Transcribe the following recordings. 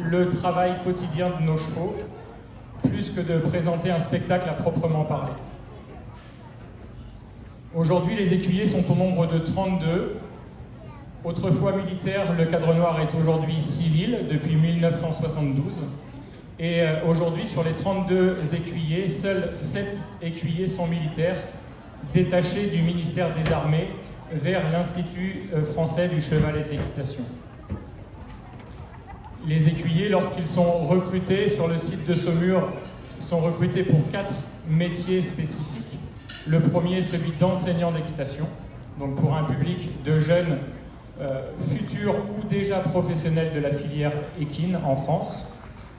le travail quotidien de nos chevaux, plus que de présenter un spectacle à proprement parler. Aujourd'hui, les écuyers sont au nombre de 32. Autrefois militaire, le cadre noir est aujourd'hui civil depuis 1972. Et aujourd'hui, sur les 32 écuyers, seuls 7 écuyers sont militaires, détachés du ministère des Armées vers l'Institut français du cheval et de l'équitation. Les écuyers, lorsqu'ils sont recrutés sur le site de Saumur, sont recrutés pour 4 métiers spécifiques. Le premier, celui d'enseignant d'équitation, donc pour un public de jeunes futurs ou déjà professionnels de la filière équine en France.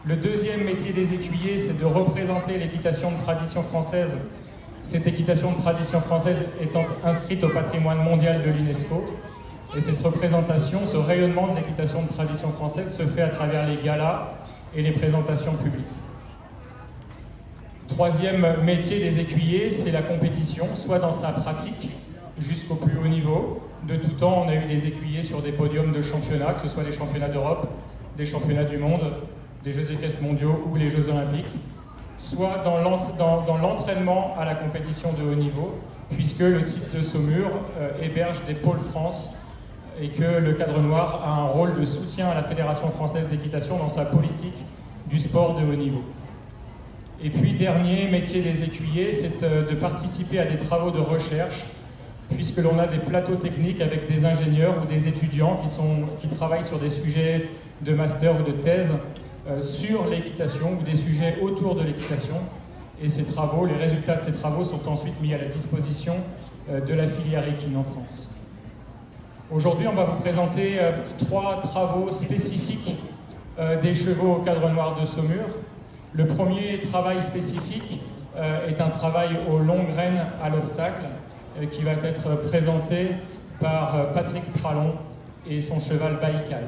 Le deuxième métier des écuyers, c'est de représenter l'équitation de tradition française, cette équitation de tradition française étant inscrite au patrimoine mondial de l'UNESCO. Et cette représentation, ce rayonnement de l'équitation de tradition française se fait à travers les galas et les présentations publiques. Troisième métier des écuyers, c'est la compétition, soit dans sa pratique jusqu'au plus haut niveau. De tout temps, on a eu des écuyers sur des podiums de championnats, que ce soit les championnats d'Europe, des championnats du monde, des Jeux équestres mondiaux ou les Jeux olympiques, soit dans l'entraînement à la compétition de haut niveau, puisque le site de Saumur héberge des pôles France et que le cadre noir a un rôle de soutien à la Fédération française d'équitation dans sa politique du sport de haut niveau. Et puis, dernier métier des écuyers, c'est de participer à des travaux de recherche, puisque l'on a des plateaux techniques avec des ingénieurs ou des étudiants qui travaillent sur des sujets de master ou de thèse sur l'équitation ou des sujets autour de l'équitation. Et ces travaux, les résultats de ces travaux sont ensuite mis à la disposition de la filière équine en France. Aujourd'hui, on va vous présenter 3 travaux spécifiques des chevaux au cadre noir de Saumur. Le premier travail spécifique est un travail aux longues rênes à l'obstacle qui va être présenté par Patrick Pralon et son cheval Baïkal.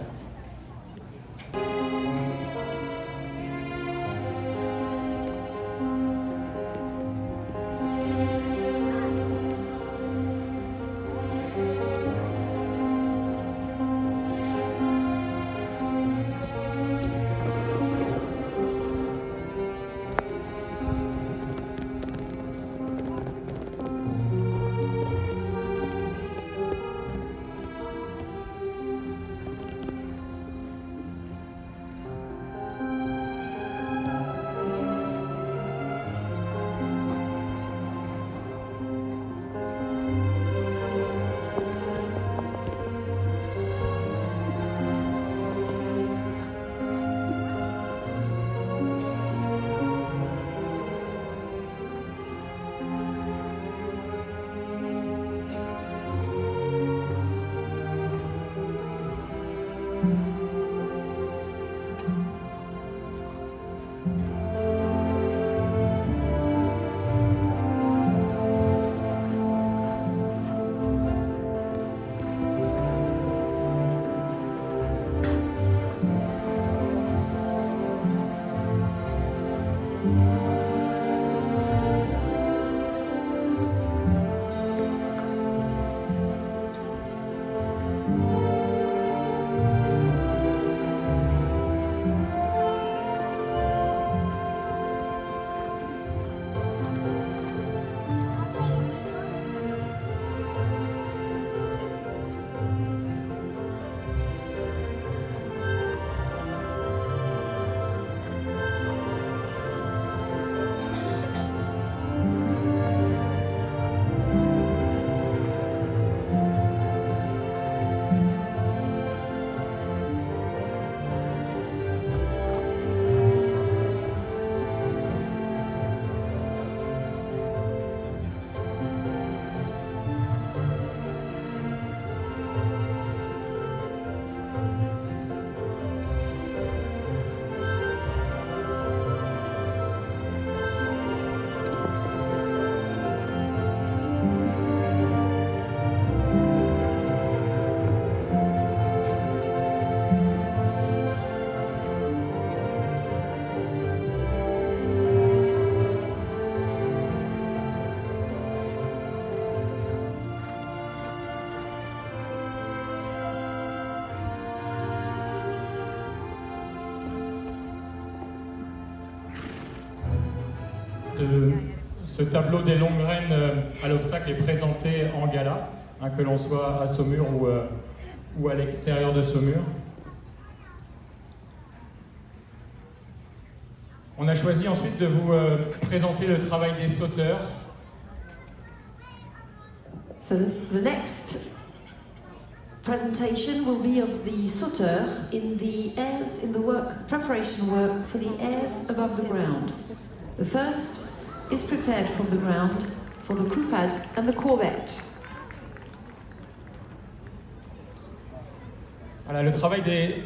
ce tableau des longues graines à l'obstacle est présenté en gala, hein, que l'on soit à Saumur ou à l'extérieur de Saumur. On a choisi ensuite de vous présenter le travail des sauteurs. So the next presentation will be of the sauteur in the airs, in the preparation work for the airs above the ground. The first is prepared from the ground for the croupade and the courbette. Voilà, le travail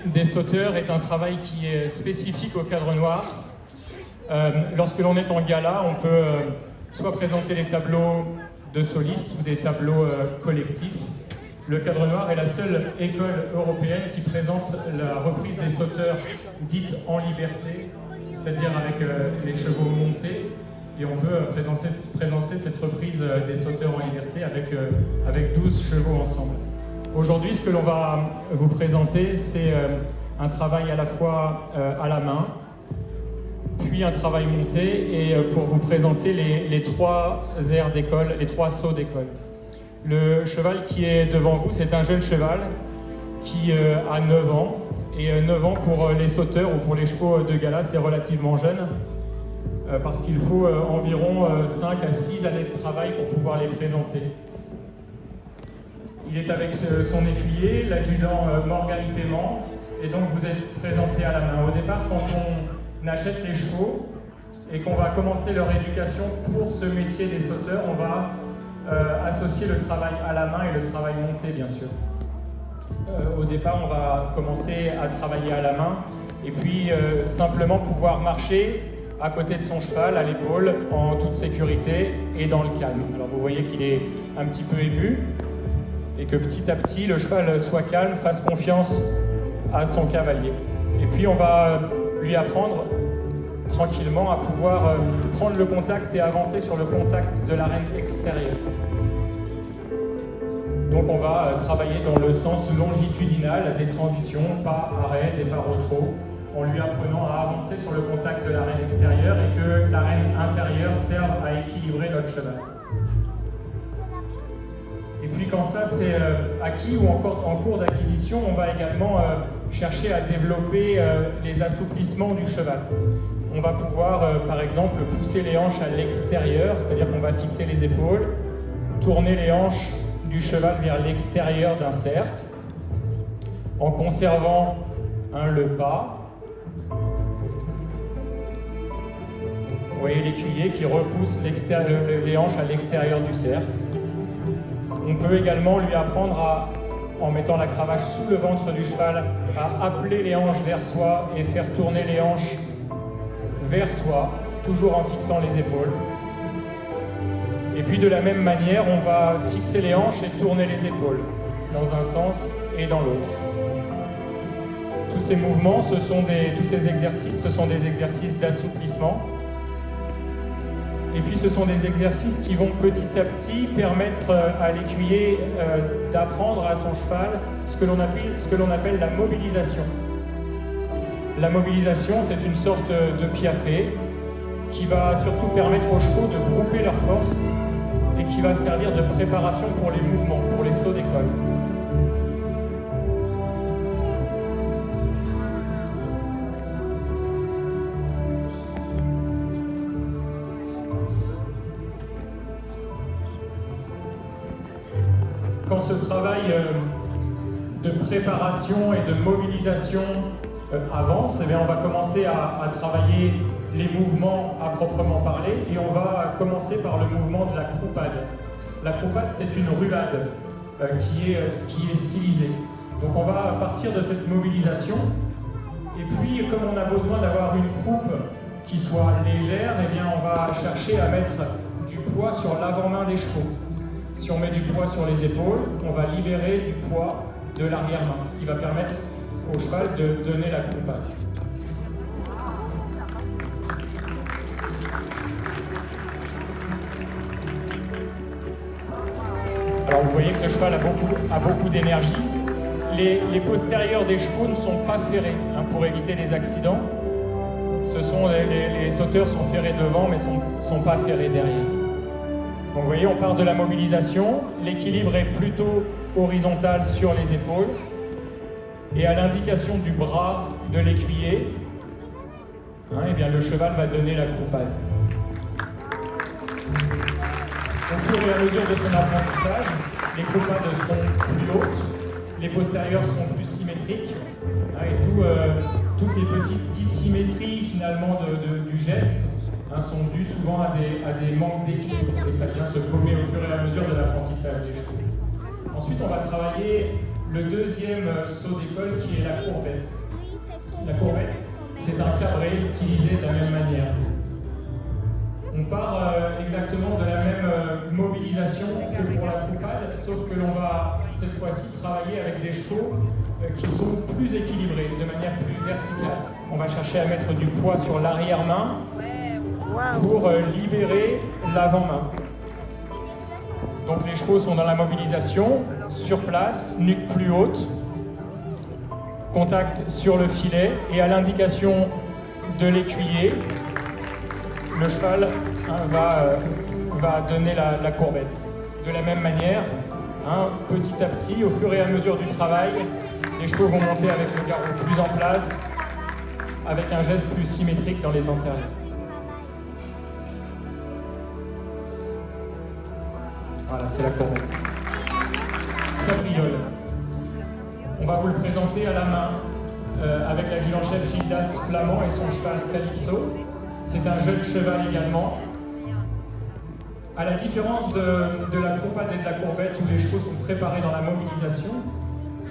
des sauteurs est un travail qui est spécifique au cadre noir. Lorsque l'on est en gala, on peut soit présenter les tableaux de solistes ou des tableaux collectifs. Le cadre noir est la seule école européenne qui présente la reprise des sauteurs dite en liberté, c'est-à-dire avec les chevaux montés. Et on peut présenter cette reprise des sauteurs en liberté avec 12 chevaux ensemble. Aujourd'hui, ce que l'on va vous présenter, c'est un travail à la fois à la main, puis un travail monté, et pour vous présenter les trois airs d'école, les trois sauts d'école. Le cheval qui est devant vous, c'est un jeune cheval qui a 9 ans. Et 9 ans pour les sauteurs ou pour les chevaux de gala, c'est relativement jeune, parce qu'il faut environ 5 à 6 années de travail pour pouvoir les présenter. Il est avec son écuyer, l'adjudant Morgan Paiement, et donc vous êtes présenté à la main. Au départ, quand on achète les chevaux et qu'on va commencer leur éducation pour ce métier des sauteurs, on va associer le travail à la main et le travail monté, bien sûr. Au départ, on va commencer à travailler à la main et puis simplement pouvoir marcher à côté de son cheval, à l'épaule, en toute sécurité et dans le calme. Alors vous voyez qu'il est un petit peu ému et que petit à petit, le cheval soit calme, fasse confiance à son cavalier. Et puis on va lui apprendre tranquillement à pouvoir prendre le contact et avancer sur le contact de l'arène extérieure. Donc on va travailler dans le sens longitudinal des transitions, pas arrêt, départ au trot, en lui apprenant à avancer sur le contact de l'arène extérieure et que l'arène intérieure serve à équilibrer notre cheval. Et puis quand ça c'est acquis ou encore en cours d'acquisition, on va également chercher à développer les assouplissements du cheval. On va pouvoir par exemple pousser les hanches à l'extérieur, c'est-à-dire qu'on va fixer les épaules, tourner les hanches du cheval vers l'extérieur d'un cercle, en conservant le pas. Vous voyez l'écuyer qui repousse les hanches à l'extérieur du cercle. On peut également lui apprendre en mettant la cravache sous le ventre du cheval, à appeler les hanches vers soi et faire tourner les hanches vers soi, toujours en fixant les épaules. Et puis de la même manière, on va fixer les hanches et tourner les épaules, dans un sens et dans l'autre. Tous ces mouvements, tous ces exercices, ce sont des exercices d'assouplissement. Et puis ce sont des exercices qui vont petit à petit permettre à l'écuyer d'apprendre à son cheval ce que l'on appelle la mobilisation. La mobilisation, c'est une sorte de piaffe qui va surtout permettre aux chevaux de grouper leurs forces et qui va servir de préparation pour les mouvements, pour les sauts d'école. Quand ce travail de préparation et de mobilisation avance, on va commencer à travailler les mouvements à proprement parler et on va commencer par le mouvement de la croupade. La croupade, c'est une ruade qui est stylisée. Donc on va partir de cette mobilisation et puis comme on a besoin d'avoir une croupe qui soit légère, eh bien on va chercher à mettre du poids sur l'avant-main des chevaux. Si on met du poids sur les épaules, on va libérer du poids de l'arrière-main, ce qui va permettre au cheval de donner la croupade. Alors vous voyez que ce cheval a beaucoup d'énergie. Les postérieurs des chevaux ne sont pas ferrés pour éviter les accidents. Les sauteurs sont ferrés devant, mais ne sont pas ferrés derrière. Donc vous voyez, on part de la mobilisation. L'équilibre est plutôt horizontal sur les épaules. Et à l'indication du bras de l'écuyer, eh bien, le cheval va donner la croupade. Au fur et à mesure de son apprentissage, les croupades seront plus hautes, les postérieures seront plus symétriques, et toutes les petites dissymétries finalement du geste sont dues souvent à des manques d'équilibre, et ça vient se paumer au fur et à mesure de l'apprentissage des chevaux. Ensuite, on va travailler le deuxième saut d'école qui est la courbette. La courbette, c'est un cabré stylisé de la même manière. On part exactement de la même mobilisation que pour la croupade, sauf que l'on va cette fois-ci travailler avec des chevaux qui sont plus équilibrés, de manière plus verticale. On va chercher à mettre du poids sur l'arrière-main pour libérer l'avant-main. Donc les chevaux sont dans la mobilisation, sur place, nuque plus haute, contact sur le filet, et à l'indication de l'écuyer, le cheval va donner la courbette. De la même manière, petit à petit, au fur et à mesure du travail, les chevaux vont monter avec le garrot plus en place, avec un geste plus symétrique dans les antérieurs. Voilà, c'est la courbette. Cabriole. On va vous le présenter à la main avec l'adjudant-chef Gildas Flamand et son cheval Calypso. C'est un jeune cheval également. À la différence de la croupade et de la courbette où les chevaux sont préparés dans la mobilisation,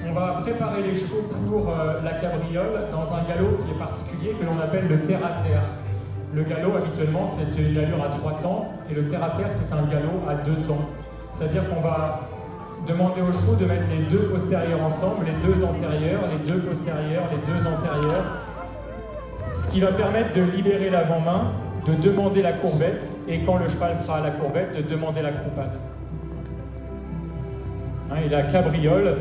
on va préparer les chevaux pour la cabriole dans un galop qui est particulier que l'on appelle le terre-à-terre. Le galop, habituellement, c'est une allure à 3 temps, et le terre-à-terre, c'est un galop à 2 temps. C'est-à-dire qu'on va demander aux chevaux de mettre les 2 postérieurs ensemble, les 2 antérieurs, les 2 postérieurs, les 2 antérieurs, ce qui va permettre de libérer l'avant-main, de demander la courbette, et quand le cheval sera à la courbette, de demander la croupade. Et la cabriole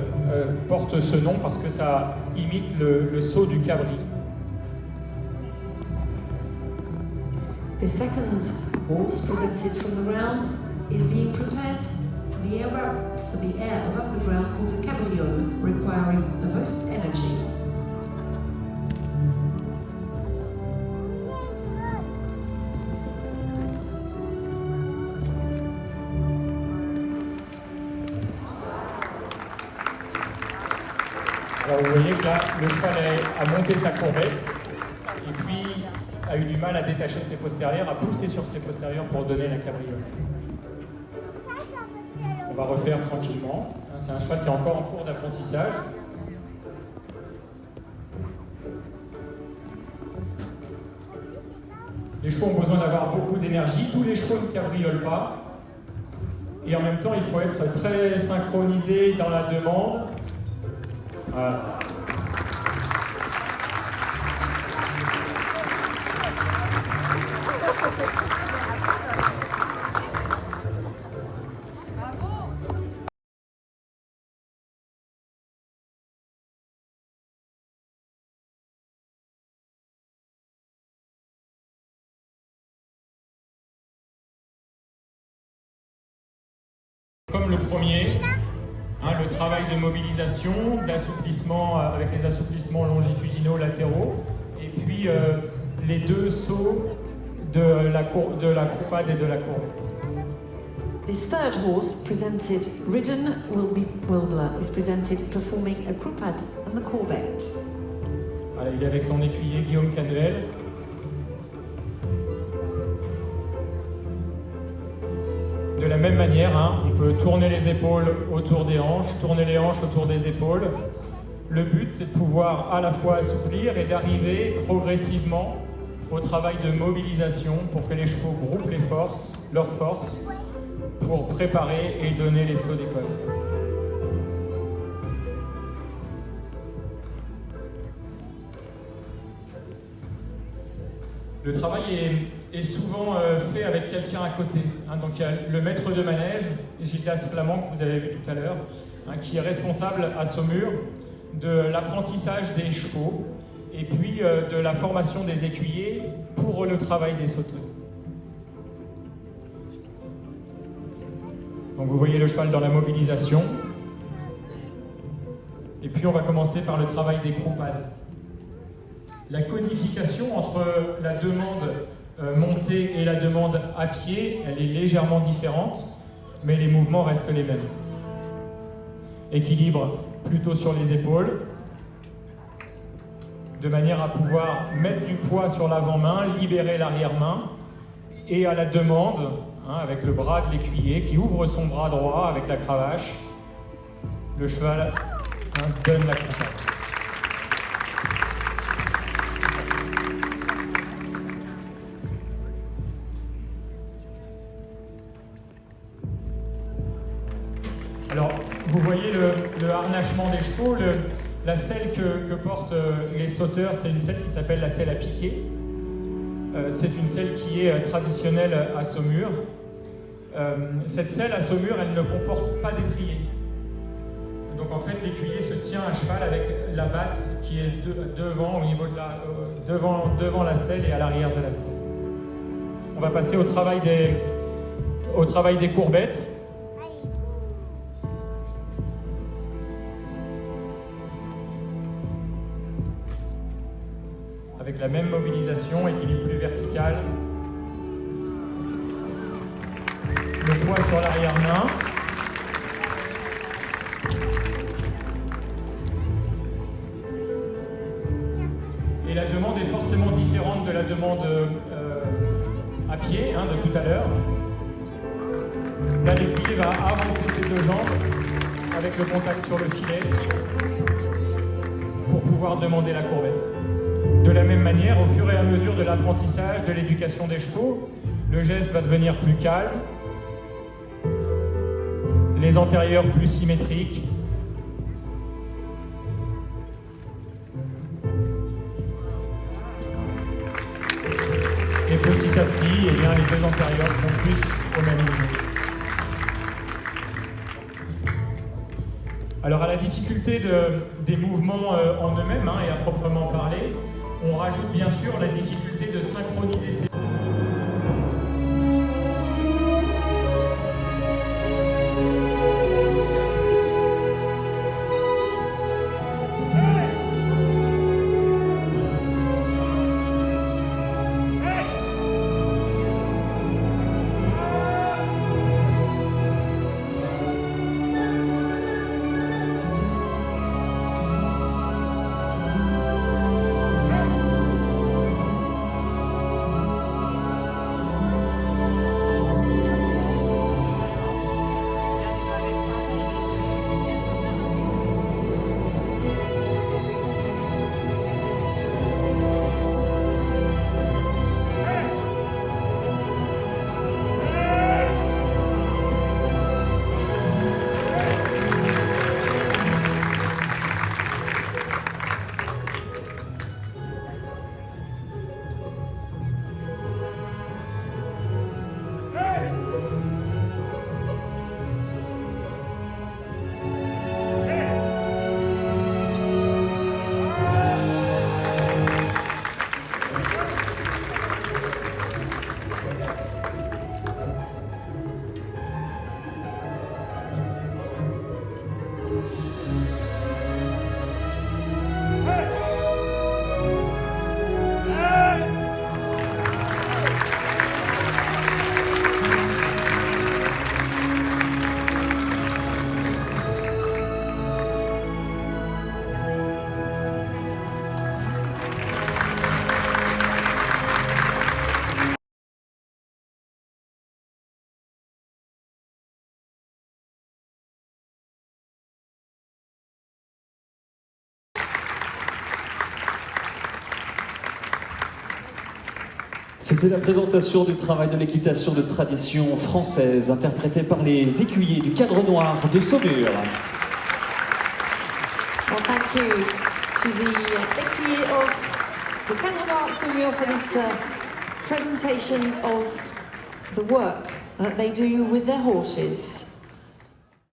porte ce nom parce que ça imite le saut du cabri. The second horse presented from the ground is being prepared for the air above the ground called the cabriole, requiring the most energy. Alors vous voyez que là, le cheval a monté sa courbette et puis a eu du mal à détacher ses postérieurs, à pousser sur ses postérieurs pour donner la cabriole. On va refaire tranquillement. C'est un cheval qui est encore en cours d'apprentissage. Les chevaux ont besoin d'avoir beaucoup d'énergie. Tous les chevaux ne cabriolent pas. Et en même temps, il faut être très synchronisé dans la demande. Voilà. Comme le premier, le travail de mobilisation, d'assouplissement avec les assouplissements longitudinaux latéraux, et puis les 2 sauts de la croupade et de la courbette. This third horse, presented ridden, is presented performing a croupade and the courbette. Voilà, il est avec son écuyer Guillaume Canuel. De la même manière, on peut tourner les épaules autour des hanches, tourner les hanches autour des épaules. Le but, c'est de pouvoir à la fois assouplir et d'arriver progressivement au travail de mobilisation pour que les chevaux groupent leurs forces, pour préparer et donner les sauts d'école. Le travail est souvent fait avec quelqu'un à côté. Donc il y a le maître de manège, Gildas Flamand, que vous avez vu tout à l'heure, qui est responsable à Saumur de l'apprentissage des chevaux et puis de la formation des écuyers pour le travail des sauteurs. Donc vous voyez le cheval dans la mobilisation. Et puis on va commencer par le travail des croupades. La codification entre la demande montée et la demande à pied, elle est légèrement différente, mais les mouvements restent les mêmes. Équilibre plutôt sur les épaules, de manière à pouvoir mettre du poids sur l'avant-main, libérer l'arrière-main, et à la demande, avec le bras de l'écuyer qui ouvre son bras droit avec la cravache, le cheval donne la croupade. Alors, vous voyez le harnachement des chevaux, la selle que portent les sauteurs, c'est une selle qui s'appelle la selle à piquer. C'est une selle qui est traditionnelle à Saumur. Cette selle à Saumur, elle ne comporte pas d'étrier. Donc en fait, l'écuyer se tient à cheval avec la batte qui est devant, au niveau de devant la selle et à l'arrière de la selle. On va passer au travail des courbettes. Avec la même mobilisation, équilibre plus vertical. Le poids sur l'arrière-main. Et la demande est forcément différente de la demande à pied, de tout à l'heure. Là, l'écuyer va avancer ses deux jambes avec le contact sur le filet pour pouvoir demander la courbette. De la même manière, au fur et à mesure de l'apprentissage, de l'éducation des chevaux, le geste va devenir plus calme, les antérieurs plus symétriques, et petit à petit, les deux antérieurs seront plus au même niveau. Alors à la difficulté des mouvements en eux-mêmes, et à proprement parler, on rajoute bien sûr la difficulté de synchroniser ces... C'était la présentation du travail de l'équitation de tradition française, interprétée par les écuyers du Cadre Noir de Saumur. Well, thank you to the écuyers of the Cadre Noir Saumur for this presentation of the work that they do with their horses.